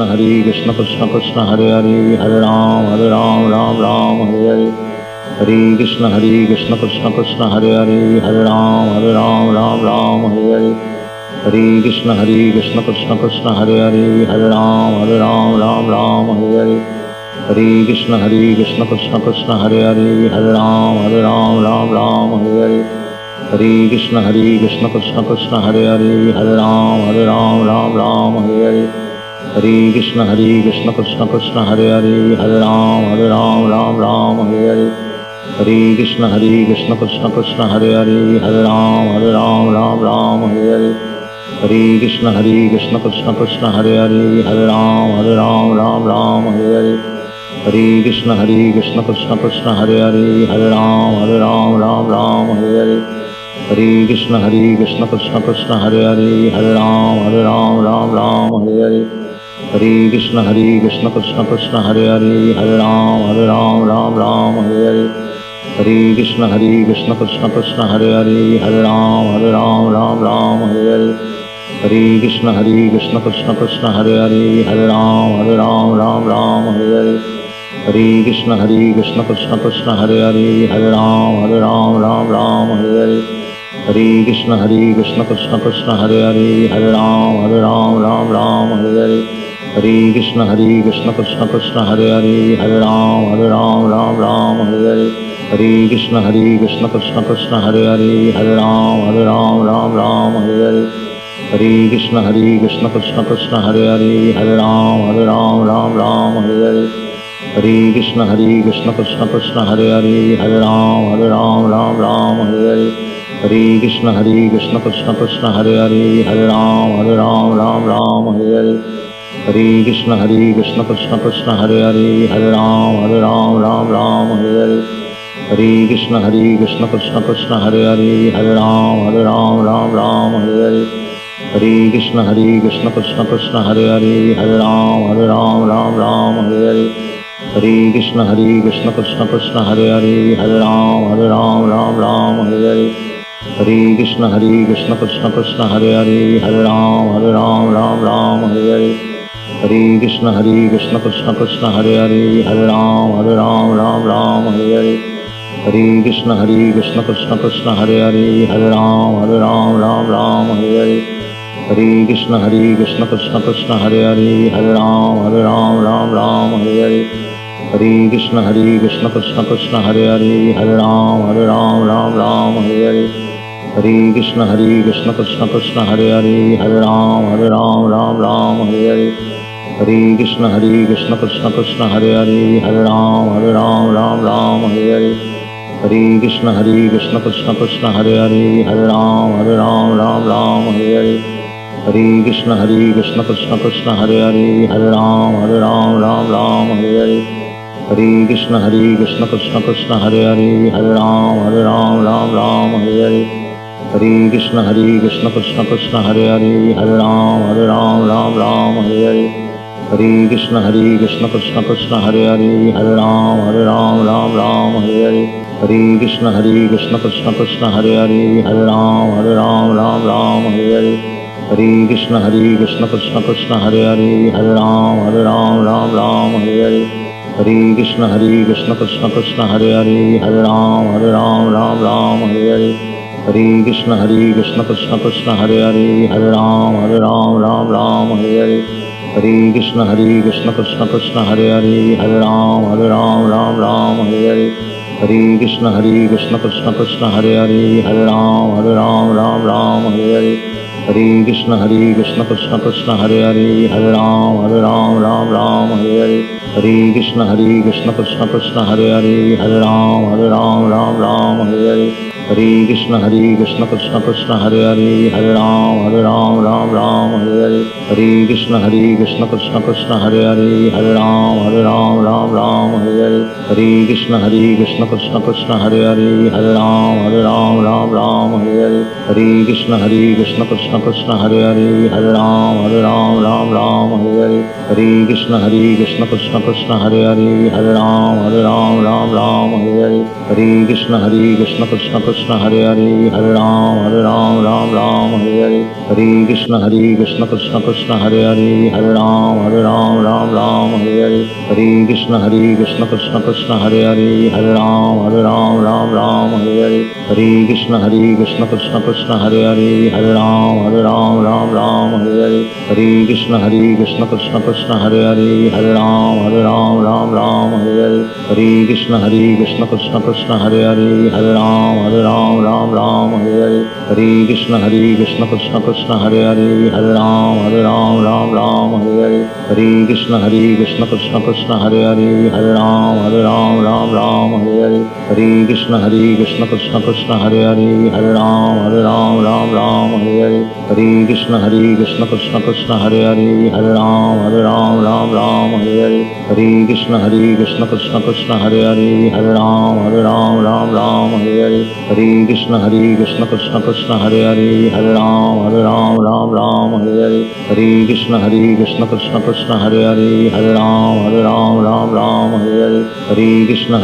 Hare Krishna Krishna Krishna Hare Hare Hare Ram Ram Ram Hare Hare Hare Krishna Krishna Krishna Hare Hare Hare Ram Ram Hare Hare Hare Krishna Krishna Krishna Hare Hare Hare Ram Ram Hare Hare Hare Krishna Krishna Krishna Hare Hare Hare Ram Ram Hare Hare Hare Krishna Krishna Krishna Hare Hare Hare Ram Hare Hare Hare Krishna Krishna Krishna Hare Hare Hare Ram Hare Hare Hare Krishna Krishna Krishna Hare Hare Hare Ram Hare Hare Hare Krishna Krishna Krishna Hare Hare Hare Ram Hare Hare Hare Krishna Krishna Krishna Hare Hare Hare Ram Hare Hare Hare Krishna Krishna Krishna Hare Hare Hare Ram Hare Hare Hare Krishna Krishna Krishna Hare Hare Hare Ram Hare Hare Hare Krishna Krishna Krishna Hare Hare Hare Ram Hare Hare Hare Krishna Krishna Krishna Hare Hare Hare Ram Hare Hare Hare Krishna Krishna Krishna Hare Hare Hare Ram Hare Hare Hare Krishna Krishna Krishna Hare Hare Hare Ram Hare Hare Hare Krishna Krishna Krishna Hare Hare Hare Ram Hare Hare Hare Krishna Krishna Krishna Hare Hare Hare Ram Hare Hare Hare Krishna Krishna Krishna Hare Hare Hare Ram Hare Hare Hare Krishna Krishna Krishna Hare Hare Hare Ram Hare Hare Hare Krishna Krishna Krishna Hare Hare Hare Ram Hare Hare Hare Krishna Krishna Krishna Hare Hare Hare Ram Hare Hare Hare Krishna Krishna Krishna Hare Hare Hare Ram Hare Hare Hare Krishna Krishna Krishna Hare Hare Hare Ram Hare Hare Hare Krishna Krishna Krishna Hare Hare Hare Ram Hare Hare Hare Krishna Krishna Krishna Hare Hare Hare Ram Hare Hare Hare Krishna Krishna Krishna Hare Hare Hare Ram Hare Hare Hare Krishna Krishna Krishna Hare Hare Hare Ram Hare Hare Hare Krishna Krishna Krishna Hare Hare Hare Ram Hare Hare Hare Krishna Krishna Krishna Hare Hare Hare Ram Hare Hare Hare Krishna Krishna Krishna Hare Hare Hare Ram Hare Hare Hare Krishna Krishna Krishna Hare Hare Hare Ram Hare Hare Hare Krishna Krishna Krishna Hare Hare Hare Ram Hare Hare Hare Krishna Krishna Krishna Hare Hare Hare Ram Hare Hare Hare Krishna Krishna Krishna Hare Hare Hare Ram Hare Hare Hare Krishna Krishna Krishna Hare Hare Hare Ram Hare Hare Hare Krishna Krishna Krishna Hare Hare Hare Ram Hare Hare Hare Krishna Krishna Krishna Hare Hare Hare Ram Hare Hare Hare Krishna Krishna Krishna Hare Hare Hare Ram Hare Hare Hare Krishna Krishna Krishna Hare Hare Hare Ram Hare Hare Hare Krishna Krishna Krishna Hare Hare Hare Ram Hare Hare Hare Krishna Krishna Krishna Hare Hare Hare Ram Hare Hare Hare Krishna Krishna Krishna Hare Hare Hare Ram Hare Hare Hare Krishna Krishna Krishna Hare Hare Hare Ram Hare Hare Hare Krishna Krishna Krishna Hare Hare Hare Ram Hare Hare Hare Krishna Krishna Krishna Hare Hare Hare Ram Ram Ram Hare Hare Hare Krishna Krishna Krishna Hare Hare Hare Ram Ram Hare Hare Hare Krishna Krishna Krishna Hare Hare Hare Ram Ram Hare Hare Hare Krishna Krishna Krishna Hare Hare Hare Ram Ram Hare Hare Hare Krishna Krishna Krishna Hare Hare Hare Ram Ram Hare Hare Hare Krishna Krishna Krishna Hare Hare Hare Ram Ram Hare Hare Hare Krishna Krishna Krishna Hare Hare Hare Ram Ram Hare Hare Hare Krishna Krishna Krishna Hare Hare Hare Ram Ram Hare Hare Hare Krishna Krishna Krishna Hare Hare Hare Ram Ram Hare Hare Hare Krishna Krishna Krishna Hare Hare Hare Ram Ram Hare Hare Hare Krishna Krishna Krishna Hare Hare Hare Ram Ram Hare Hare Hare Krishna Krishna Krishna Hare Hare Hare Ram Ram Hare Hare Hare Krishna Krishna Krishna Hare Hare Hare Ram Ram Hare Hare Hare Krishna Krishna Krishna Hare Hare Hare Ram Ram Hare Hare Hare Krishna Krishna Krishna Hare Hare Hare Ram Ram Hare Hare Hare Krishna Krishna Krishna Hare Hare Hare Ram Ram Hare Hare Hare Krishna Krishna Krishna Hare Hare Hare Ram Ram Hare Hare Hare Krishna Krishna Krishna Hare Hare Hare Ram Ram Hare Hare Hare Krishna Krishna Krishna Hare Hare Hare Ram Ram Hare Hare Hare Krishna Krishna Krishna Hare Hare Hare Ram Ram Hare Hare Hare Krishna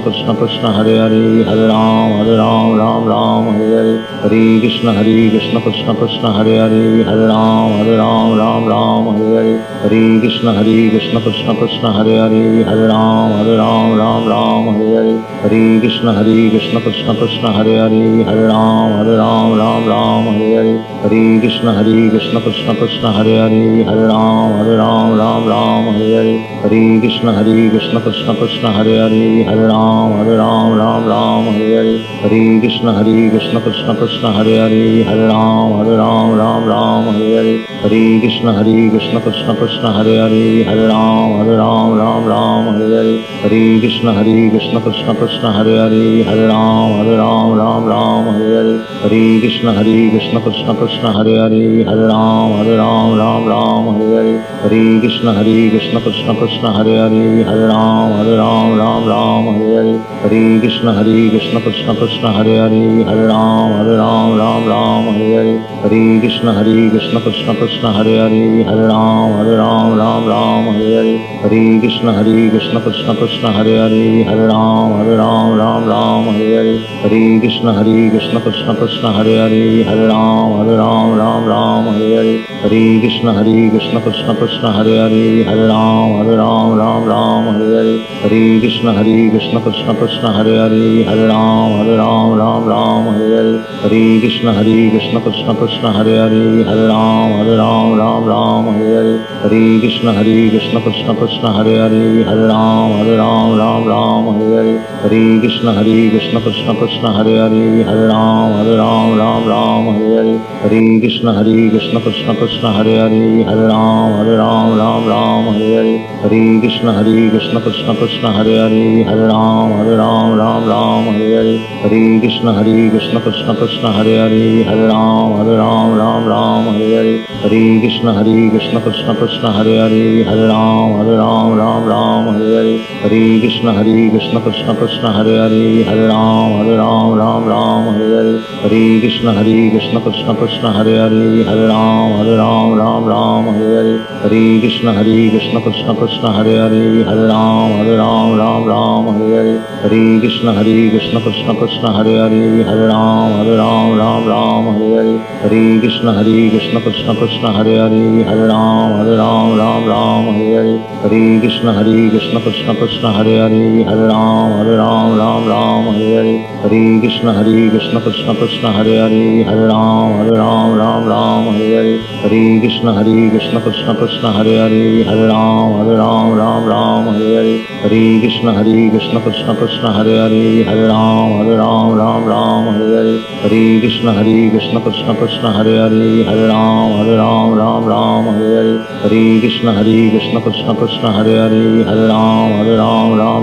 Krishna Krishna Hare Hare Hare Ram Ram Hare Hare Hare Krishna Krishna Krishna Hare Hare Hare Ram Ram Hare Hare Hare Krishna Krishna Krishna Hare Hare Hare Ram Ram Hare Hare Hare Krishna Krishna Krishna Hare Hare Hare Ram Ram Hare Hare Hare Krishna Krishna Krishna Hare Hare Hare Ram Ram Hare Hare Hare Krishna Krishna Krishna Hare Hare Hare Ram Ram Hare Hare Hare Krishna Krishna Krishna Hare Hare Hare Ram Ram Hare Hare Hare Krishna Krishna Krishna Hare Hare Hare Ram Ram Hare Hare Hare Krishna Krishna Krishna Hare Hare Hare Ram Ram Hare Hare Hare Krishna Krishna Krishna Hare Hare Hare Ram Ram Hare Hare Hare Krishna Krishna Krishna Hare Hare Hare Ram Ram Hare Hare Hare Krishna Krishna Krishna Hare Hare Hare Ram Ram Hare Hare Hare Krishna Krishna Krishna Hare Hare Hare Ram Ram Hare Hare Hare Krishna Krishna Krishna Hare Hare Hare Ram Ram Hare Hare Hare Krishna Krishna Krishna Hare Hare Hare Ram Ram Hare Hare Hare Krishna Krishna Krishna Hare Hare Hare Ram Ram Hare Hare Hare Krishna Krishna Krishna Hare Hare Hare Ram Ram Hare Hare Hare Krishna Krishna Krishna Hare Hare Hare Ram Ram Hare Hare Hare Krishna Krishna Krishna Hare Hare Hare Ram Ram Hare Hare Hare Krishna Krishna Krishna Hare Hare Hare Ram Ram Hare Hare Hare Krishna Krishna Krishna Hare Hare Hare Ram Ram Hare Hare Hare Krishna Krishna Krishna Hare Hare Hare Ram Ram Hare Hare Hare Krishna Krishna Krishna Hare Hare Hare Ram Ram Hare Hare Hare Krishna Krishna Krishna Hare Hare Hare Ram Ram Hare Hare Hare Krishna Krishna Krishna Hare Hare Hare Ram Ram Hare Hare Hare Krishna Krishna Krishna Hare Hare Hare Ram Ram Hare Hare Hare Krishna Krishna Krishna Hare Hare Hare Ram Ram Hare Hare Hare Krishna Krishna Krishna Hare Hare Hare Ram Ram Hare Hare Hare Krishna Krishna Krishna Hare Hare Hare Ram Ram Hare Hare Hare Krishna Krishna Krishna Hare Hare Hare Ram Ram Hare Hare Hare Krishna Krishna Krishna Hare Hare Hare Ram Ram Hare Hare Hare Krishna Krishna Krishna Hare Hare Hare Ram Ram Hare Hare Hare Krishna Krishna Krishna Hare Hare Hare Ram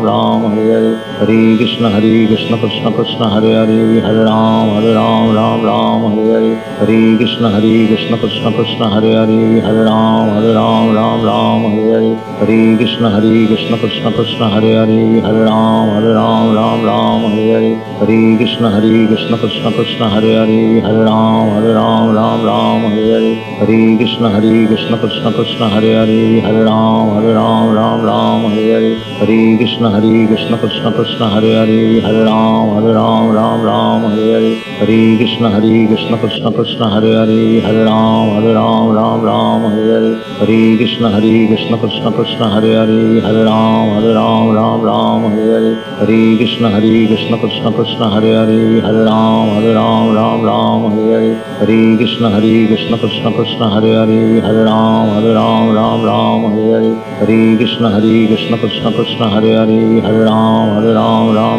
Ram Hare Hare Hare Hare Krishna Krishna Krishna Hare Hare Hare Ram Ram Ram Hare Hare Hare Krishna Krishna Krishna Hare Hare Hare Ram Ram Hare Hare Hare Krishna Krishna Krishna Hare Hare Hare Ram Ram Hare Hare Hare Krishna Krishna Krishna Hare Hare Hare Ram Ram Hare Hare Hare Krishna Krishna Krishna Hare Hare Hare Ram Ram Hare Hare Hare Krishna Krishna Krishna Hare Hare Hare Ram Ram Hare Hare Hare Krishna Krishna Krishna Hare Hare Hare Ram Ram Hare Hare Hare Krishna Krishna Krishna Hare Hare Hare Ram Ram Hare Hare Hare Krishna Krishna Krishna Hare Hare Hare Ram Ram Hare Hare Hare Krishna Krishna Krishna Hare Hare Hare Ram Ram Hare Hare Hare Krishna Krishna Krishna Hare Hare Hare Ram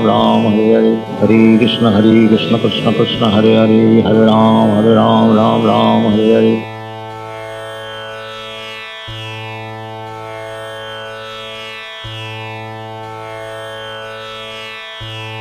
Ram Hare Hare Hare Krishna Krishna Krishna Hare Hare Hare Ram Ram Hare Hare